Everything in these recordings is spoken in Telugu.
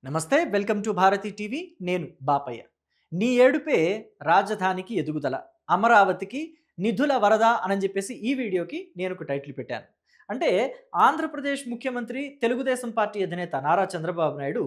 నమస్తే, వెల్కమ్ టు భారతి టీవీ. నేను బాపయ్య. నీ ఏడుపే రాజధానికి ఎదుగుదల, అమరావతికి నిధుల వరద అని చెప్పేసి ఈ వీడియోకి నేను ఒక టైటిల్ పెట్టాను. అంటే ఆంధ్రప్రదేశ్ ముఖ్యమంత్రి, తెలుగుదేశం పార్టీ అధినేత నారా చంద్రబాబు నాయుడు,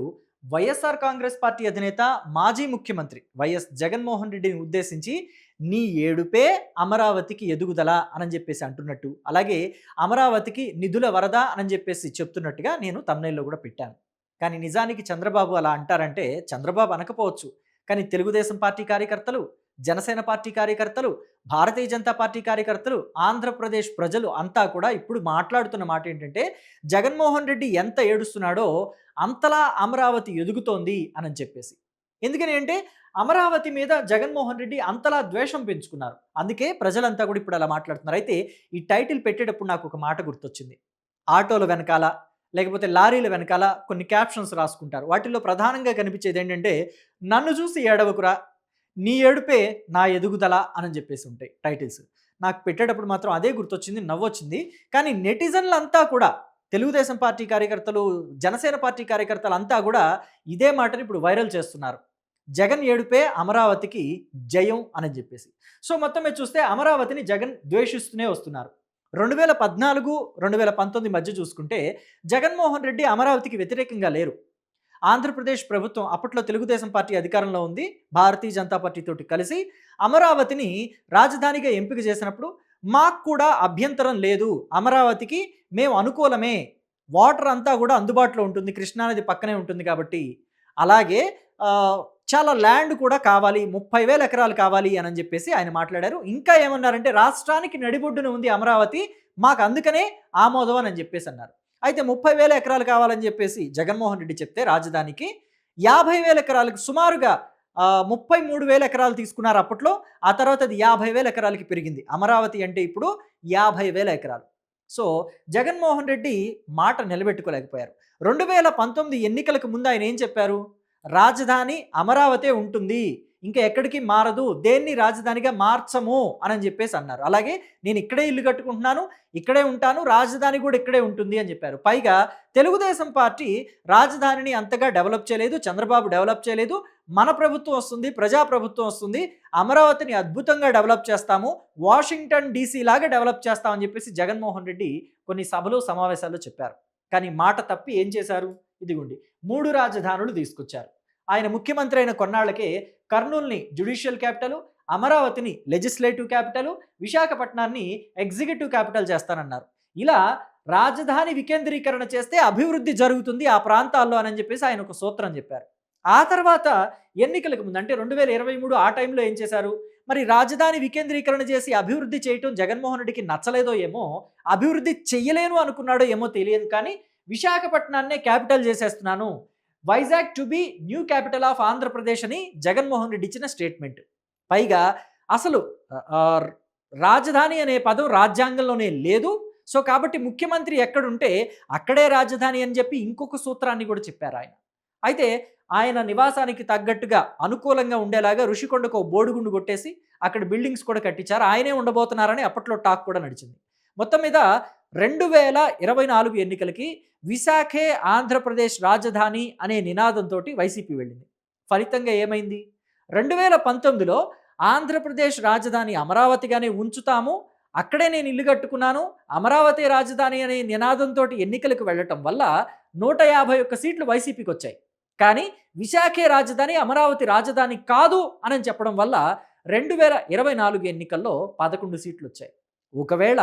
వైఎస్ఆర్ కాంగ్రెస్ పార్టీ అధినేత, మాజీ ముఖ్యమంత్రి వైఎస్ జగన్మోహన్ రెడ్డిని ఉద్దేశించి నీ ఏడుపే అమరావతికి ఎదుగుదల అని చెప్పేసి అంటున్నట్టు, అలాగే అమరావతికి నిధుల వరద అని చెప్పేసి చెప్తున్నట్టుగా నేను తమ్నైల్లో కూడా పెట్టాను. కానీ నిజానికి చంద్రబాబు అలా అంటారంటే చంద్రబాబు అనకపోవచ్చు. కానీ తెలుగుదేశం పార్టీ కార్యకర్తలు, జనసేన పార్టీ కార్యకర్తలు, భారతీయ జనతా పార్టీ కార్యకర్తలు, ఆంధ్రప్రదేశ్ ప్రజలు అంతా కూడా ఇప్పుడు మాట్లాడుతున్న మాట ఏంటంటే, జగన్మోహన్ రెడ్డి ఎంత ఏడుస్తున్నాడో అంతలా అమరావతి ఎదుగుతోంది అని చెప్పేసి. ఎందుకని అంటే అమరావతి మీద జగన్మోహన్ రెడ్డి అంతలా ద్వేషం పెంచుకున్నారు. అందుకే ప్రజలంతా కూడా ఇప్పుడు అలా మాట్లాడుతున్నారు. అయితే ఈ టైటిల్ పెట్టేటప్పుడు నాకు ఒక మాట గుర్తొచ్చింది. ఆటోల వెనకాల, లేకపోతే లారీల వెనకాల కొన్ని క్యాప్షన్స్ రాసుకుంటారు. వాటిల్లో ప్రధానంగా కనిపించేది ఏంటంటే, నన్ను చూసి ఏడవకురా, నీ ఏడుపే నా ఎదుగుదల అని చెప్పేసి ఉంటాయి టైటిల్స్. నాకు పెట్టేటప్పుడు మాత్రం అదే గుర్తొచ్చింది, నవ్వొచ్చింది. కానీ నెటిజన్లంతా కూడా, తెలుగుదేశం పార్టీ కార్యకర్తలు, జనసేన పార్టీ కార్యకర్తలంతా కూడా ఇదే మాటని ఇప్పుడు వైరల్ చేస్తున్నారు. జగన్ ఏడుపే అమరావతికి జయం అని చెప్పేసి. సో మొత్తం మీద చూస్తే అమరావతిని జగన్ ద్వేషిస్తూనే వస్తున్నారు. 2014, 2019 మధ్య చూసుకుంటే జగన్మోహన్ రెడ్డి అమరావతికి వ్యతిరేకంగా లేరు. ఆంధ్రప్రదేశ్ ప్రభుత్వం అప్పట్లో తెలుగుదేశం పార్టీ అధికారంలో ఉంది. భారతీయ జనతా పార్టీ తోటి కలిసి అమరావతిని రాజధానిగా ఎంపిక చేసినప్పుడు మాకు కూడా అభ్యంతరం లేదు, అమరావతికి మేము అనుకూలమే, వాటర్ అంతా కూడా అందుబాటులో ఉంటుంది, కృష్ణానది పక్కనే ఉంటుంది కాబట్టి. అలాగే చాలా ల్యాండ్ కూడా కావాలి, 30,000 ఎకరాలు కావాలి అని చెప్పేసి ఆయన మాట్లాడారు. ఇంకా ఏమన్నారంటే, రాష్ట్రానికి నడిబొడ్డున ఉంది అమరావతి, మాకు అందుకనే ఆమోదం అని చెప్పేసి అన్నారు. అయితే 30,000 ఎకరాలు కావాలని చెప్పేసి జగన్మోహన్ రెడ్డి చెప్తే రాజధానికి 50,000 ఎకరాలకు సుమారుగా 33,000 ఎకరాలు తీసుకున్నారు అప్పట్లో. ఆ తర్వాత అది 50,000 ఎకరాలకి పెరిగింది. అమరావతి అంటే ఇప్పుడు 50,000 ఎకరాలు. సో జగన్మోహన్ రెడ్డి మాట నిలబెట్టుకోలేకపోయారు. 2019 ఎన్నికలకు ముందు ఆయన ఏం చెప్పారు? రాజధాని అమరావతే ఉంటుంది, ఇంకా ఎక్కడికి మారదు, దేన్ని రాజధానిగా మార్చము అని చెప్పేసి అన్నారు. అలాగే నేను ఇక్కడే ఇల్లు కట్టుకుంటున్నాను, ఇక్కడే ఉంటాను, రాజధాని కూడా ఇక్కడే ఉంటుంది అని చెప్పారు. పైగా తెలుగుదేశం పార్టీ రాజధానిని అంతగా డెవలప్ చేయలేదు, చంద్రబాబు డెవలప్ చేయలేదు, మన ప్రభుత్వం వస్తుంది, ప్రజాప్రభుత్వం వస్తుంది, అమరావతిని అద్భుతంగా డెవలప్ చేస్తాము, వాషింగ్టన్ డీసీ లాగా డెవలప్ చేస్తామని చెప్పేసి జగన్మోహన్ రెడ్డి కొన్ని సభలు, సమావేశాల్లో చెప్పారు. కానీ మాట తప్పి ఏం చేశారు? ఇదిగోండి, 3 రాజధానులు తీసుకొచ్చారు. ఆయన ముఖ్యమంత్రి అయిన కొన్నాళ్ళకే కర్నూల్ని జ్యుడిషియల్ క్యాపిటల్, అమరావతిని లెజిస్లేటివ్ క్యాపిటల్, విశాఖపట్నాన్ని ఎగ్జిక్యూటివ్ క్యాపిటల్ చేస్తానన్నారు. ఇలా రాజధాని వికేంద్రీకరణ చేస్తే అభివృద్ధి జరుగుతుంది ఆ ప్రాంతాల్లో అని చెప్పేసి ఆయన ఒక సూత్రం చెప్పారు. ఆ తర్వాత ఎన్నికలకు ముందు అంటే 2023 ఆ టైంలో ఏం చేశారు? మరి రాజధాని వికేంద్రీకరణ చేసి అభివృద్ధి చేయటం జగన్మోహన్ రెడ్డికి నచ్చలేదో ఏమో, అభివృద్ధి చెయ్యలేను అనుకున్నాడో ఏమో తెలియదు, కానీ విశాఖపట్నాన్నే క్యాపిటల్ చేసేస్తున్నాను, Vizag to be new capital of Andhra Pradesh అని జగన్మోహన్ రెడ్డి ఇచ్చిన స్టేట్మెంట్. పైగా అసలు రాజధాని అనే పదం రాజ్యాంగంలోనే లేదు. సో కాబట్టి ముఖ్యమంత్రి ఎక్కడుంటే అక్కడే రాజధాని అని చెప్పి ఇంకొక సూత్రాన్ని కూడా చెప్పారు ఆయన. అయితే ఆయన నివాసానికి తగ్గట్టుగా అనుకూలంగా ఉండేలాగా ఋషికొండకు బోడిగుండు కొట్టేసి అక్కడ బిల్డింగ్స్ కూడా కట్టించారు. ఆయనే ఉండబోతున్నారని అప్పట్లో టాక్ కూడా నడిచింది. మొత్తం మీద 2024 ఎన్నికలకి విశాఖే ఆంధ్రప్రదేశ్ రాజధాని అనే నినాదంతో వైసీపీ వెళ్ళింది. ఫలితంగా ఏమైంది? 2019లో ఆంధ్రప్రదేశ్ రాజధాని అమరావతిగానే ఉంచుతాము, అక్కడే నేను ఇల్లు కట్టుకున్నాను, అమరావతి రాజధాని అనే నినాదంతో ఎన్నికలకు వెళ్ళటం వల్ల 151 సీట్లు వైసీపీకి వచ్చాయి. కానీ విశాఖే రాజధాని, అమరావతి రాజధాని కాదు అని చెప్పడం వల్ల 2024 ఎన్నికల్లో 11 సీట్లు వచ్చాయి. ఒకవేళ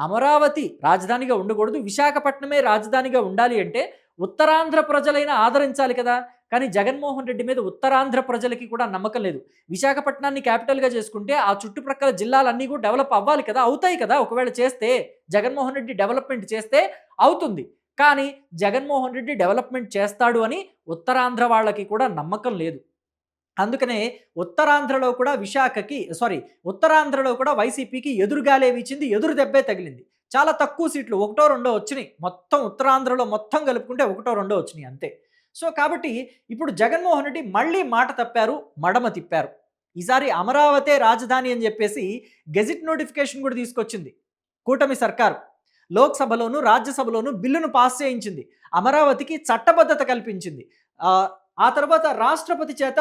అమరావతి రాజధానిగా ఉండకూడదు, విశాఖపట్నమే రాజధానిగా ఉండాలి అంటే ఉత్తరాంధ్ర ప్రజలైనా ఆదరించాలి కదా. కానీ జగన్మోహన్ రెడ్డి మీద ఉత్తరాంధ్ర ప్రజలకి కూడా నమ్మకం లేదు. విశాఖపట్నాన్ని క్యాపిటల్గా చేసుకుంటే ఆ చుట్టుప్రక్కల జిల్లాలన్నీ కూడా డెవలప్ అవ్వాలి కదా, అవుతాయి కదా. ఒకవేళ చేస్తే, జగన్మోహన్ రెడ్డి డెవలప్మెంట్ చేస్తే అవుతుంది. కానీ జగన్మోహన్ రెడ్డి డెవలప్మెంట్ చేస్తాడు అని ఉత్తరాంధ్ర వాళ్ళకి కూడా నమ్మకం లేదు. అందుకనే ఉత్తరాంధ్రలో కూడా ఉత్తరాంధ్రలో కూడా వైసీపీకి ఎదురుగాలే వీచింది, ఎదురు దెబ్బే తగిలింది. చాలా తక్కువ సీట్లు, ఒకటో రెండో వచ్చినాయి. మొత్తం ఉత్తరాంధ్రలో మొత్తం కలుపుకుంటే ఒకటో రెండో వచ్చినాయి అంతే. సో కాబట్టి ఇప్పుడు జగన్మోహన్ రెడ్డి మళ్ళీ మాట తప్పారు, మడమ తిప్పారు. ఈసారి అమరావతే రాజధాని అని చెప్పేసి గెజిట్ నోటిఫికేషన్ కూడా తీసుకొచ్చింది కూటమి సర్కారు. లోక్సభలోను, రాజ్యసభలోను బిల్లును పాస్ చేయించింది. అమరావతికి చట్టబద్ధత కల్పించింది. ఆహ్, ఆ తర్వాత రాష్ట్రపతి చేత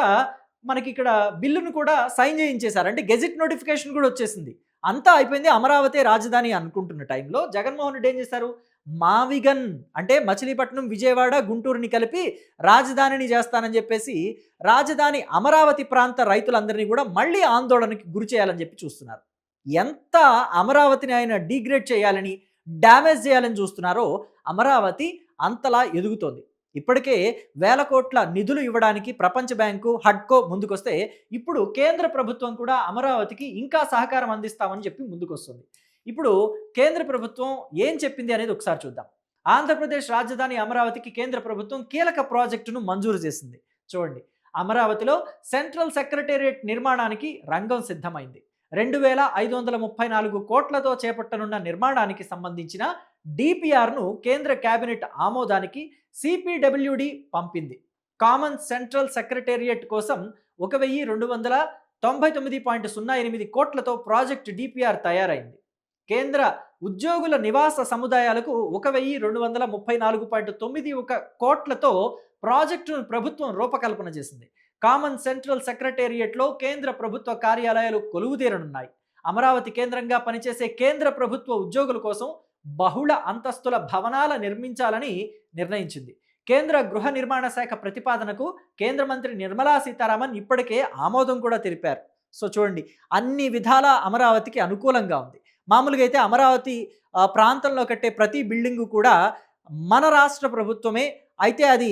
మనకిక్కడ బిల్లును కూడా సైన్ చేయించేశారు. అంటే గెజిట్ నోటిఫికేషన్ కూడా వచ్చేసింది. అంతా అయిపోయింది. అమరావతి రాజధాని అనుకుంటున్న టైంలో జగన్మోహన్ రెడ్డి ఏం చేశారు? మావిగన్ అంటే మచిలీపట్నం, విజయవాడ, గుంటూరుని కలిపి రాజధానిని చేస్తానని చెప్పేసి రాజధాని అమరావతి ప్రాంత రైతులందరినీ కూడా మళ్ళీ ఆందోళనకి గురి చేయాలని చెప్పి చూస్తున్నారు. ఎంత అమరావతిని ఆయన డీగ్రేడ్ చేయాలని, డ్యామేజ్ చేయాలని చూస్తున్నారో అమరావతి అంతలా ఎదుగుతోంది. ఇప్పటికే వేల కోట్ల నిధులు ఇవ్వడానికి ప్రపంచ బ్యాంకు, హడ్కో ముందుకొస్తే ఇప్పుడు కేంద్ర ప్రభుత్వం కూడా అమరావతికి ఇంకా సహకారం అందిస్తామని చెప్పి ముందుకొస్తుంది. ఇప్పుడు కేంద్ర ప్రభుత్వం ఏం చెప్పింది అనేది ఒకసారి చూద్దాం. ఆంధ్రప్రదేశ్ రాజధాని అమరావతికి కేంద్ర ప్రభుత్వం కీలక ప్రాజెక్టును మంజూరు చేసింది. చూడండి, అమరావతిలో సెంట్రల్ సెక్రటేరియట్ నిర్మాణానికి రంగం సిద్ధమైంది. 2534 కోట్లతో చేపట్టనున్న నిర్మాణానికి సంబంధించిన డిపిఆర్ను కేంద్ర కేబినెట్ ఆమోదానికి సిపిడబ్ల్యూడి పంపింది. కామన్ సెంట్రల్ సెక్రటేరియట్ కోసం 1299.08 కోట్లతో ప్రాజెక్ట్ డిపిఆర్ తయారైంది. కేంద్ర ఉద్యోగుల నివాస సముదాయాలకు 1234.91 కోట్లతో ప్రాజెక్టును ప్రభుత్వం రూపకల్పన చేసింది. కామన్ సెంట్రల్ సెక్రటేరియట్లో కేంద్ర ప్రభుత్వ కార్యాలయాలు కొలువుదీరనున్నాయి. అమరావతి కేంద్రంగా పనిచేసే కేంద్ర ప్రభుత్వ ఉద్యోగుల కోసం బహుళ అంతస్తుల భవనాల నిర్మించాలని నిర్ణయించింది. కేంద్ర గృహ నిర్మాణ శాఖ ప్రతిపాదనకు కేంద్ర మంత్రి నిర్మలా సీతారామన్ ఇప్పటికే ఆమోదం కూడా తెలిపారు. సో చూడండి, అన్ని విధాల అమరావతికి అనుకూలంగా ఉంది. మామూలుగా అయితే అమరావతి ప్రాంతంలో కట్టే ప్రతి బిల్డింగు కూడా మన రాష్ట్ర ప్రభుత్వమే అయితే అది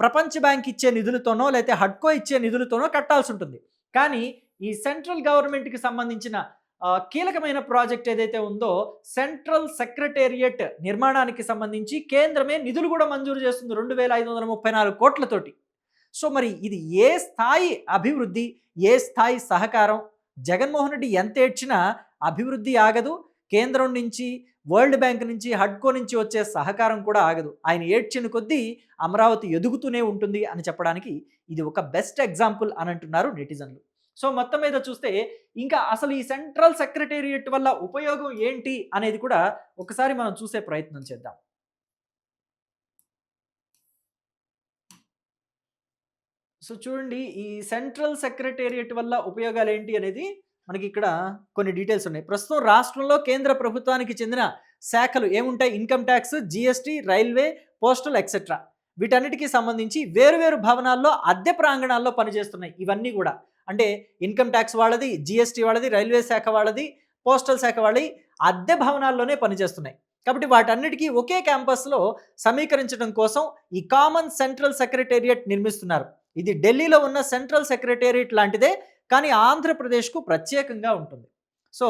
ప్రపంచ బ్యాంక్ ఇచ్చే నిధులతోనో లేకపోతే హడ్కో ఇచ్చే నిధులతోనో కట్టాల్సి ఉంటుంది. కానీ ఈ సెంట్రల్ గవర్నమెంట్కి సంబంధించిన కీలకమైన ప్రాజెక్ట్ ఏదైతే ఉందో సెంట్రల్ సెక్రటేరియట్ నిర్మాణానికి సంబంధించి కేంద్రమే నిధులు కూడా మంజూరు చేస్తుంది 2534 కోట్లతోటి. సో మరి ఇది ఏ స్థాయి అభివృద్ధి, ఏ స్థాయి సహకారం? జగన్మోహన్ రెడ్డి ఎంత ఏడ్చినా అభివృద్ధి ఆగదు. కేంద్రం నుంచి, వరల్డ్ బ్యాంక్ నుంచి, హడ్కో నుంచి వచ్చే సహకారం కూడా ఆగదు. ఆయన ఏడ్చిన కొద్దీ అమరావతి ఎదుగుతూనే ఉంటుంది అని చెప్పడానికి ఇది ఒక బెస్ట్ ఎగ్జాంపుల్ అని అంటున్నారు నెటిజన్లు. సో మొత్తం మీద చూస్తే ఇంకా అసలు ఈ సెంట్రల్ సెక్రటేరియట్ వల్ల ఉపయోగం ఏంటి అనేది కూడా ఒకసారి మనం చూసే ప్రయత్నం చేద్దాం. సో చూడండి, ఈ సెంట్రల్ సెక్రటేరియట్ వల్ల ఉపయోగాలు ఏంటి అనేది మనకి ఇక్కడ కొన్ని డీటెయిల్స్ ఉన్నాయి. ప్రస్తుతం రాష్ట్రంలో కేంద్ర ప్రభుత్వానికి చెందిన శాఖలు ఏముంటాయి? Income tax, GST, railway, postal etcetera. వీటన్నిటికీ సంబంధించి వేరువేరు భవనాల్లో అద్దె ప్రాంగణాల్లో పనిచేస్తున్నాయి ఇవన్నీ కూడా. అంటే ఇన్కమ్ ట్యాక్స్ వాళ్ళది, జిఎస్టీ వాళ్ళది, రైల్వే శాఖ వాళ్ళది, పోస్టల్ శాఖ వాళ్ళది అద్దె భవనాల్లోనే పనిచేస్తున్నాయి. కాబట్టి వాటన్నిటికీ ఒకే క్యాంపస్లో సమీకరించడం కోసం ఈ కామన్ సెంట్రల్ సెక్రటేరియట్ నిర్మిస్తున్నారు. ఇది ఢిల్లీలో ఉన్న సెంట్రల్ సెక్రటేరియట్ లాంటిదే, కానీ ఆంధ్రప్రదేశ్కు ప్రత్యేకంగా ఉంటుంది. సో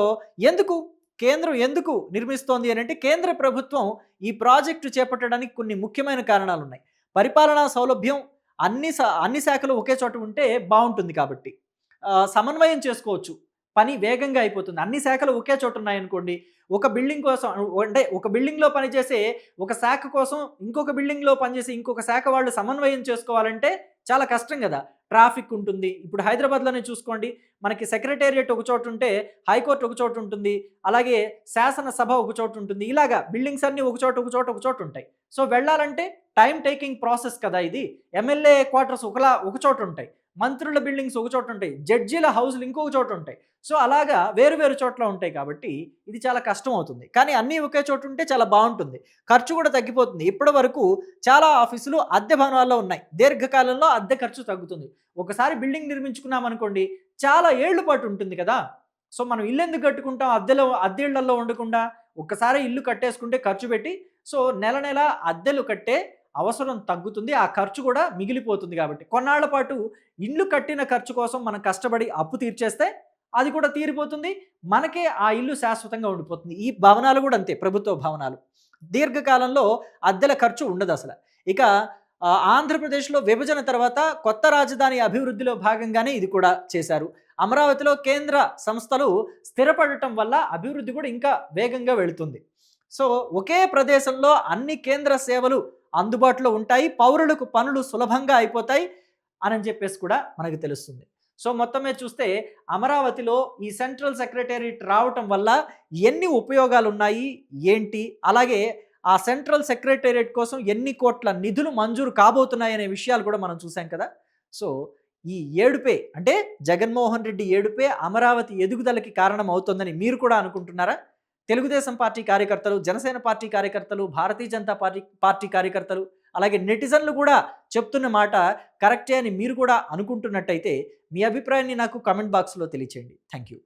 కేంద్రం ఎందుకు నిర్మిస్తోంది అని అంటే కేంద్ర ప్రభుత్వం ఈ ప్రాజెక్టు చేపట్టడానికి కొన్ని ముఖ్యమైన కారణాలు ఉన్నాయి. పరిపాలనా సౌలభ్యం అన్ని శాఖలు ఒకే చోట ఉంటే బాగుంటుంది కాబట్టి సమన్వయం చేసుకోవచ్చు, పని వేగంగా అయిపోతుంది. అన్ని శాఖలు ఒకే చోట ఉన్నాయనుకోండి, ఒక బిల్డింగ్ కోసం అంటే ఒక బిల్డింగ్లో పనిచేసే ఒక శాఖ కోసం ఇంకొక బిల్డింగ్లో పనిచేసే ఇంకొక శాఖ వాళ్ళు సమన్వయం చేసుకోవాలంటే చాలా కష్టం కదా. ట్రాఫిక్ ఉంటుంది. ఇప్పుడు హైదరాబాద్లోనే చూసుకోండి, మనకి సెక్రటేరియట్ ఒక చోటు ఉంటే హైకోర్టు ఒక చోటు ఉంటుంది, అలాగే శాసనసభ ఒక చోటు ఉంటుంది. ఇలాగా బిల్డింగ్స్ అన్నీ ఒక చోట ఉంటాయి. సో వెళ్ళాలంటే టైం టేకింగ్ ప్రాసెస్ కదా ఇది. ఎమ్మెల్యే క్వార్టర్స్ ఒక చోట ఉంటాయి, మంత్రుల బిల్డింగ్స్ ఒక చోట ఉంటాయి, జడ్జీల హౌస్లు ఇంకొక చోట ఉంటాయి. సో అలాగా వేరు చోట్ల ఉంటాయి కాబట్టి ఇది చాలా కష్టం అవుతుంది. కానీ అన్నీ ఒకే చోటు ఉంటే చాలా బాగుంటుంది, ఖర్చు కూడా తగ్గిపోతుంది. ఇప్పటి వరకు చాలా ఆఫీసులు అద్దె భవనాల్లో ఉన్నాయి. దీర్ఘకాలంలో అద్దె ఖర్చు తగ్గుతుంది. ఒకసారి బిల్డింగ్ నిర్మించుకున్నాం అనుకోండి, చాలా ఏళ్ల పాటు ఉంటుంది కదా. సో మనం ఇల్లు ఎందుకు కట్టుకుంటాం? అద్దె ఇళ్లలో ఉండకుండా ఒక్కసారి ఇల్లు కట్టేసుకుంటే ఖర్చు పెట్టి సో నెల అద్దెలు కట్టే అవసరం తగ్గుతుంది, ఆ ఖర్చు కూడా మిగిలిపోతుంది. కాబట్టి కొన్నాళ్ల పాటు ఇల్లు కట్టిన ఖర్చు కోసం మనం కష్టపడి అప్పు తీర్చేస్తే అది కూడా తీరిపోతుంది, మనకే ఆ ఇల్లు శాశ్వతంగా ఉండిపోతుంది. ఈ భవనాలు కూడా అంతే, ప్రభుత్వ భవనాలు దీర్ఘకాలంలో అద్దెల ఖర్చు ఉండదు అసలు. ఇక ఆంధ్రప్రదేశ్లో విభజన తర్వాత కొత్త రాజధాని అభివృద్ధిలో భాగంగానే ఇది కూడా చేశారు. అమరావతిలో కేంద్ర సంస్థలు స్థిరపడటం వల్ల అభివృద్ధి కూడా ఇంకా వేగంగా వెళుతుంది. సో ఒకే ప్రదేశంలో అన్ని కేంద్ర సేవలు అందుబాటులో ఉంటాయి, పౌరులకు పనులు సులభంగా అయిపోతాయి అని చెప్పేసి కూడా మనకు తెలుస్తుంది. సో మొత్తం మీద చూస్తే అమరావతిలో ఈ సెంట్రల్ సెక్రటేరియట్ రావటం వల్ల ఎన్ని ఉపయోగాలున్నాయి, ఏంటి? అలాగే ఆ సెంట్రల్ సెక్రటేరియట్ కోసం ఎన్ని కోట్ల నిధులు మంజూరు కాబోతున్నాయనే విషయాలు కూడా మనం చూసాం కదా! సో ఈ ఏడుపే అంటే జగన్మోహన్ రెడ్డి ఏడుపే అమరావతి ఎదుగుదలకి కారణం అవుతుందని మీరు కూడా అనుకుంటున్నారా? తెలుగుదేశం పార్టీ కార్యకర్తలు, జనసేన పార్టీ కార్యకర్తలు, భారతీయ జనతా పార్టీ కార్యకర్తలు, అలాగే నెటిజన్లు కూడా చెప్తున్న మాట కరెక్టే అని మీరు కూడా అనుకుంటున్నట్టయితే మీ అభిప్రాయాన్ని నాకు కామెంట్ బాక్స్‌లో తెలియచేయండి. Thank you.